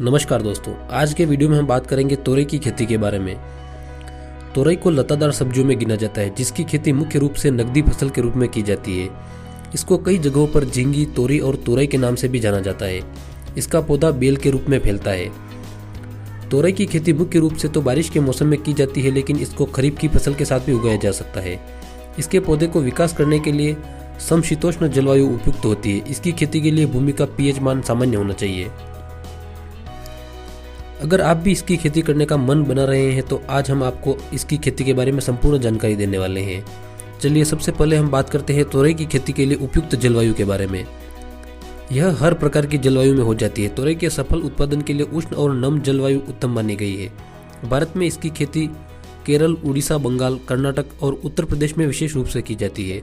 नमस्कार दोस्तों, आज के वीडियो में हम बात करेंगे तोरई की खेती के बारे में। तोरई को लतादार सब्जियों में गिना जाता है, जिसकी खेती मुख्य रूप से नकदी फसल के रूप में की जाती है। इसको कई जगहों पर झींगी, तोरी और तोरई के नाम से भी जाना जाता है। इसका पौधा बेल के रूप में फैलता है। तोरई की खेती मुख्य रूप से तो बारिश के मौसम में की जाती है, लेकिन इसको खरीफ की फसल के साथ भी उगाया जा सकता है। इसके पौधे को विकास करने के लिए समशीतोष्ण जलवायु उपयुक्त होती है। इसकी खेती के लिए भूमि का पीएच मान सामान्य होना चाहिए। अगर आप भी इसकी खेती करने का मन बना रहे हैं तो आज हम आपको इसकी खेती के बारे में संपूर्ण जानकारी देने वाले हैं। चलिए सबसे पहले हम बात करते हैं तोरई की खेती के लिए उपयुक्त जलवायु के बारे में। यह हर प्रकार की जलवायु में हो जाती है। तोरई के सफल उत्पादन के लिए उष्ण और नम जलवायु उत्तम मानी गई है। भारत में इसकी खेती केरल, उड़ीसा, बंगाल, कर्नाटक और उत्तर प्रदेश में विशेष रूप से की जाती है।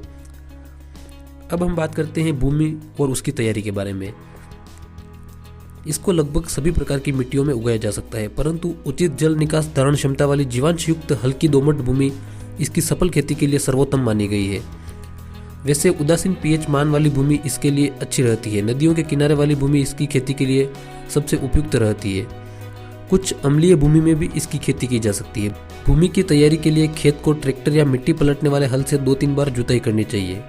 अब हम बात करते हैं भूमि और उसकी तैयारी के बारे में। इसको लगभग सभी प्रकार की मिट्टियों में उगाया जा सकता है, परंतु उचित जल निकास धारण क्षमता वाली जीवांश युक्त हल्की दोमट भूमि इसकी सफल खेती के लिए सर्वोत्तम मानी गई है। वैसे उदासीन पीएच मान वाली भूमि इसके लिए अच्छी रहती है। नदियों के किनारे वाली भूमि इसकी खेती के लिए सबसे उपयुक्त रहती है। कुछ अम्लीय भूमि में भी इसकी खेती की जा सकती है। भूमि की तैयारी के लिए खेत को ट्रैक्टर या मिट्टी पलटने वाले हल से 2-3 बार जुताई करनी चाहिए,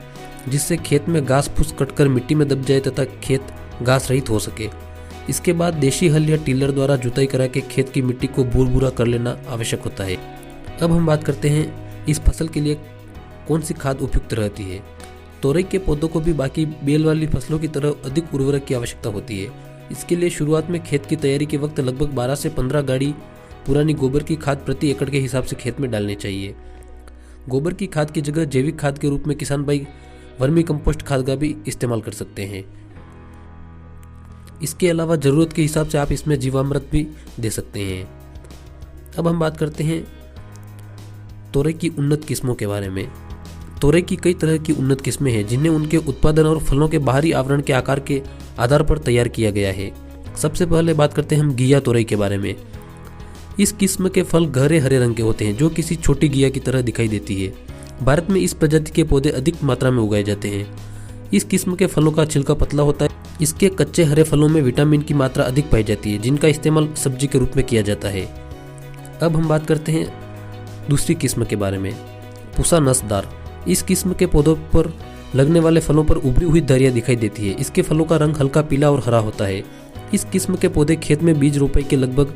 जिससे खेत में घास फूस कटकर मिट्टी में दब जाए तथा खेत घास रहित हो सके। इसके बाद देशी हल या टिलर द्वारा जुताई करा के खेत की मिट्टी को भूरभूरा कर लेना आवश्यक होता है। अब हम बात करते हैं इस फसल के लिए कौन सी खाद उपयुक्त रहती है। तोरई के पौधों को भी बाकी बेल वाली फसलों की तरह अधिक उर्वरक की आवश्यकता होती है। इसके लिए शुरुआत में खेत की तैयारी के वक्त लगभग 12 से 15 गाड़ी पुरानी गोबर की खाद प्रति एकड़ के हिसाब से खेत में डालनी चाहिए। गोबर की खाद की जगह जैविक खाद के रूप में किसान भाई वर्मी कंपोस्ट खाद का भी इस्तेमाल कर सकते हैं। इसके अलावा ज़रूरत के हिसाब से आप इसमें जीवामृत भी दे सकते हैं। अब हम बात करते हैं तोरई की उन्नत किस्मों के बारे में। तोरई की कई तरह की उन्नत किस्में हैं, जिन्हें उनके उत्पादन और फलों के बाहरी आवरण के आकार के आधार पर तैयार किया गया है। सबसे पहले बात करते हैं हम घिया तोरई के बारे में। इस किस्म के फल गहरे हरे रंग के होते हैं, जो किसी छोटी घिया की तरह दिखाई देती है। भारत में इस प्रजाति के पौधे अधिक मात्रा में उगाए जाते हैं। इस किस्म के फलों का छिलका पतला होता है। इसके कच्चे हरे फलों में विटामिन की मात्रा अधिक पाई जाती है, जिनका इस्तेमाल सब्जी के रूप में किया जाता है। अब हम बात करते हैं दूसरी किस्म के बारे में, पूसा नसदार। इस किस्म के पौधों पर लगने वाले फलों पर उभरी हुई धारियां दिखाई देती है। इसके फलों का रंग हल्का पीला और हरा होता है। इस किस्म के पौधे खेत में बीज रोपाई के लगभग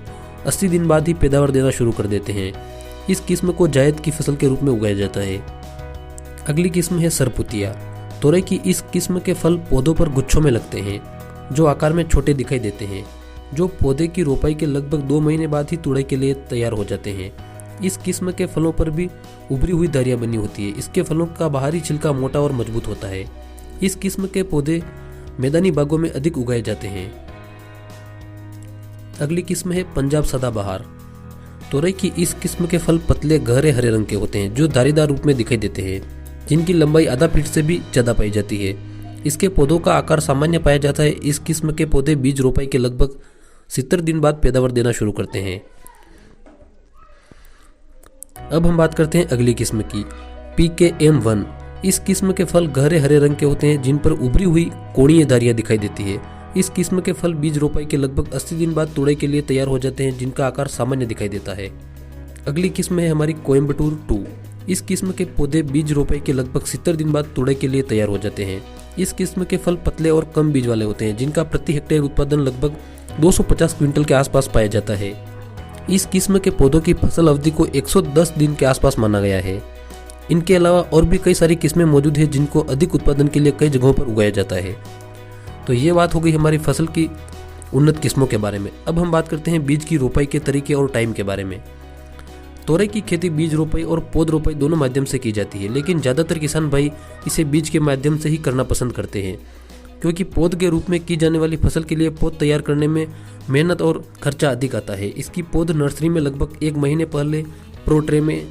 80 दिन बाद ही पैदावार देना शुरू कर देते हैं। इस किस्म को जायद की फसल के रूप में उगाया जाता है। अगली किस्म है सरपुतिया। तोरई की इस किस्म के फल पौधों पर गुच्छों में लगते हैं, जो आकार में छोटे दिखाई देते हैं, जो पौधे की रोपाई के लगभग 2 महीने बाद ही तुड़ाई के लिए तैयार हो जाते हैं। इस किस्म के फलों पर भी उभरी हुई धारियां बनी होती है। इसके फलों का बाहरी छिलका मोटा और मजबूत होता है। इस किस्म के पौधे मैदानी बागों में अधिक उगाए जाते हैं। अगली किस्म है पंजाब सदाबहार। तोरई की इस किस्म के फल पतले गहरे हरे रंग के होते हैं, जो धारीदार रूप में दिखाई देते हैं, जिनकी लंबाई आधा फीट से भी ज्यादा पाई जाती है। इसके पौधों का आकार सामान्य पाया जाता है। इस किस्म के पौधे बीज रोपाई के लगभग 70 दिन बाद पैदावार देना शुरू करते हैं। अब हम बात करते हैं अगली किस्म की, PKM1। इस किस्म के फल गहरे हरे रंग के होते हैं, जिन पर उभरी हुई कोणीय धारियां दिखाई देती है। इस किस्म के फल बीज रोपाई के लगभग 80 दिन बाद तुड़ाई के लिए तैयार हो जाते हैं, जिनका आकार सामान्य दिखाई देता है। अगली किस्म है हमारी कोयम्बटूर 2। इस किस्म के पौधे बीज रोपाई के लगभग 70 दिन बाद तुड़ाई के लिए तैयार हो जाते हैं। इस किस्म के फल पतले और कम बीज वाले होते हैं, जिनका प्रति हेक्टेयर उत्पादन लगभग 250 क्विंटल के आसपास पाया जाता है। इस किस्म के पौधों की फसल अवधि को 110 दिन के आसपास माना गया है। इनके अलावा और भी कई सारी किस्में मौजूद हैं, जिनको अधिक उत्पादन के लिए कई जगहों पर उगाया जाता है। तो ये बात हो गई हमारी फसल की उन्नत किस्मों के बारे में। अब हम बात करते हैं बीज की रोपाई के तरीके और टाइम के बारे में। तोरई की खेती बीज रोपाई और पौध रोपाई दोनों माध्यम से की जाती है, लेकिन ज़्यादातर किसान भाई इसे बीज के माध्यम से ही करना पसंद करते हैं, क्योंकि पौध के रूप में की जाने वाली फसल के लिए पौध तैयार करने में मेहनत और खर्चा अधिक आता है। इसकी पौध नर्सरी में लगभग 1 महीने पहले प्रो ट्रे में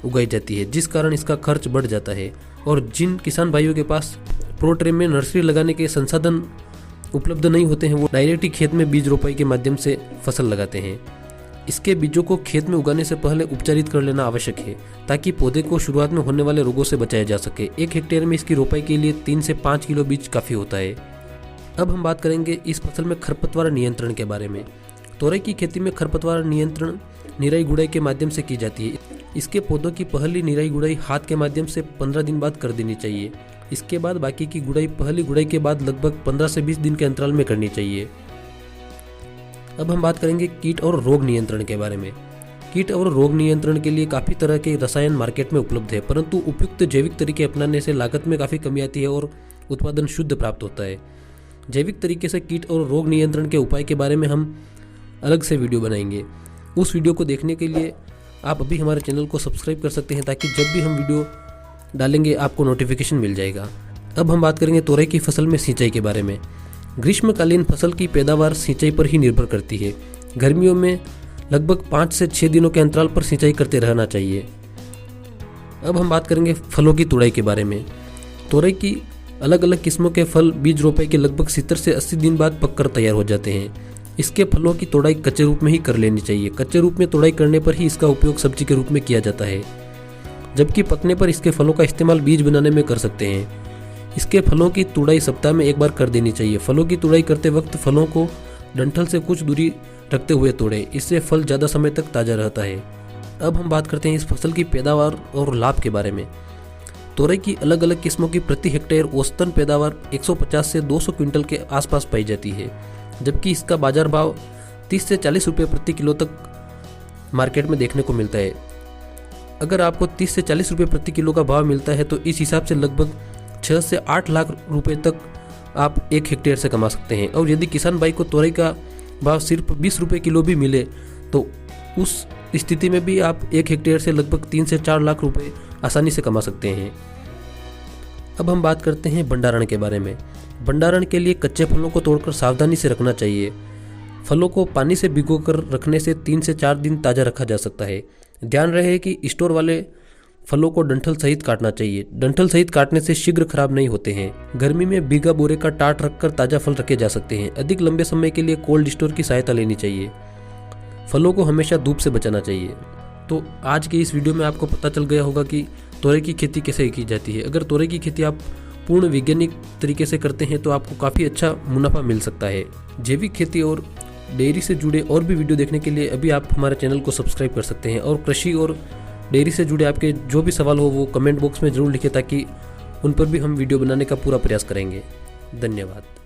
उगाई जाती है, जिस कारण इसका खर्च बढ़ जाता है। और जिन किसान भाइयों के पास प्रो ट्रे में नर्सरी लगाने के संसाधन उपलब्ध नहीं होते हैं, वो डायरेक्ट ही खेत में बीज रोपाई के माध्यम से फसल लगाते हैं। इसके बीजों को खेत में उगाने से पहले उपचारित कर लेना आवश्यक है, ताकि पौधे को शुरुआत में होने वाले रोगों से बचाया जा सके। 1 हेक्टेयर में इसकी रोपाई के लिए 3 से 5 किलो बीज काफ़ी होता है। अब हम बात करेंगे इस फसल में खरपतवार नियंत्रण के बारे में। तोरई की खेती में खरपतवार नियंत्रण निराई गुड़ाई के माध्यम से की जाती है। इसके पौधों की पहली निराई गुड़ाई हाथ के माध्यम से 15 दिन बाद कर देनी चाहिए। इसके बाद बाकी की गुड़ाई पहली गुड़ाई के बाद लगभग 15 से 20 दिन के अंतराल में करनी चाहिए। अब हम बात करेंगे कीट और रोग नियंत्रण के बारे में। कीट और रोग नियंत्रण के लिए काफ़ी तरह के रसायन मार्केट में उपलब्ध है, परंतु उपयुक्त जैविक तरीके अपनाने से लागत में काफ़ी कमी आती है और उत्पादन शुद्ध प्राप्त होता है। जैविक तरीके से कीट और रोग नियंत्रण के उपाय के बारे में हम अलग से वीडियो बनाएंगे। उस वीडियो को देखने के लिए आप अभी हमारे चैनल को सब्सक्राइब कर सकते हैं, ताकि जब भी हम वीडियो डालेंगे आपको नोटिफिकेशन मिल जाएगा। अब हम बात करेंगे तोरई की फसल में सिंचाई के बारे में। ग्रीष्मकालीन फसल की पैदावार सिंचाई पर ही निर्भर करती है। गर्मियों में लगभग 5 से 6 दिनों के अंतराल पर सिंचाई करते रहना चाहिए। अब हम बात करेंगे फलों की तुड़ाई के बारे में। तोरई की अलग अलग किस्मों के फल बीज रोपाई के लगभग 70 से 80 दिन बाद पककर तैयार हो जाते हैं। इसके फलों की तोड़ाई कच्चे रूप में ही कर लेनी चाहिए। कच्चे रूप में तोड़ाई करने पर ही इसका उपयोग सब्जी के रूप में किया जाता है, जबकि पकने पर इसके फलों का इस्तेमाल बीज बनाने में कर सकते हैं। इसके फलों की तुड़ाई सप्ताह में एक बार कर देनी चाहिए। फलों की तुड़ाई करते वक्त फलों को डंठल से कुछ दूरी रखते हुए तोड़ें, इससे फल ज़्यादा समय तक ताज़ा रहता है। अब हम बात करते हैं इस फसल की पैदावार और लाभ के बारे में। तोरई की अलग अलग किस्मों की प्रति हेक्टेयर औसतन पैदावार 150 से 200 क्विंटल के आसपास पाई जाती है, जबकि इसका बाजार भाव 30 से 40 रुपये प्रति किलो तक मार्केट में देखने को मिलता है। अगर आपको 30 से 40 रुपये प्रति किलो का भाव मिलता है तो इस हिसाब से लगभग 6 से 8 लाख रुपए तक आप 1 हेक्टेयर से कमा सकते हैं। और यदि किसान भाई को तोरई का भाव सिर्फ 20 रुपये किलो भी मिले तो उस स्थिति में भी आप 1 हेक्टेयर से लगभग 3 से 4 लाख रुपए आसानी से कमा सकते हैं। अब हम बात करते हैं भंडारण के बारे में। भंडारण के लिए कच्चे फलों को तोड़कर सावधानी से रखना चाहिए। फलों को पानी से भिगोकर रखने से 3 से 4 दिन ताज़ा रखा जा सकता है। ध्यान रहे कि स्टोर वाले फलों को डंठल सहित काटना चाहिए। डंठल सहित काटने से शीघ्र खराब नहीं होते हैं। गर्मी में भीगा बोरे का टाट रखकर ताज़ा फल रखे जा सकते हैं। अधिक लंबे समय के लिए कोल्ड स्टोर की सहायता लेनी चाहिए। फलों को हमेशा धूप से बचाना चाहिए। तो आज के इस वीडियो में आपको पता चल गया होगा कि तोरई की खेती कैसे की जाती है। अगर तोरई की खेती आप पूर्ण वैज्ञानिक तरीके से करते हैं तो आपको काफ़ी अच्छा मुनाफा मिल सकता है। जैविक खेती और डेयरी से जुड़े और भी वीडियो देखने के लिए अभी आप हमारे चैनल को सब्सक्राइब कर सकते हैं। और कृषि और डेयरी से जुड़े आपके जो भी सवाल हो वो कमेंट बॉक्स में ज़रूर लिखें, ताकि उन पर भी हम वीडियो बनाने का पूरा प्रयास करेंगे। धन्यवाद।